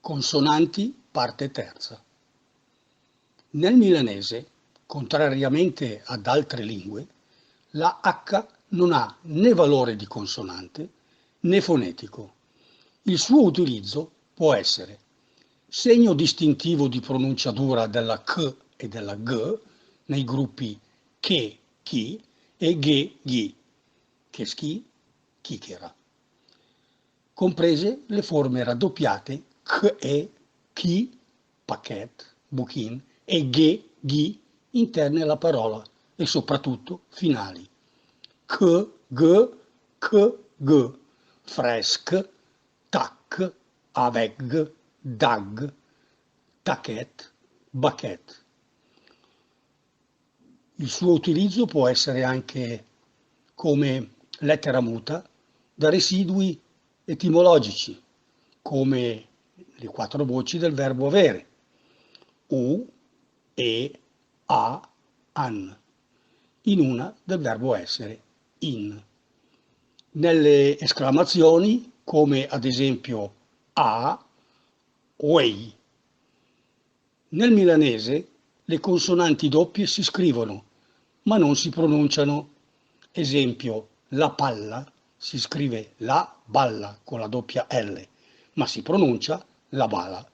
Consonanti, parte terza. Nel milanese, contrariamente ad altre lingue, la H non ha né valore di consonante né fonetico. Il suo utilizzo può essere segno distintivo di pronunciatura della K e della G nei gruppi che, chi e ghe, ghi, che schi, chichera, comprese le forme raddoppiate k e, chi, paquet, buchin e ghe, ghi interne alla parola e soprattutto finali. K, g, k, g, fresc, tac, avec, dag, taquet, baquet. Il suo utilizzo può essere anche come lettera muta da residui etimologici, come le quattro voci del verbo avere, u, e, a, an, in una del verbo essere, in. Nelle esclamazioni, come ad esempio a, oi. Nel milanese le consonanti doppie si scrivono, ma non si pronunciano. Esempio, la palla si scrive la balla con la doppia L, ma si pronuncia la bala.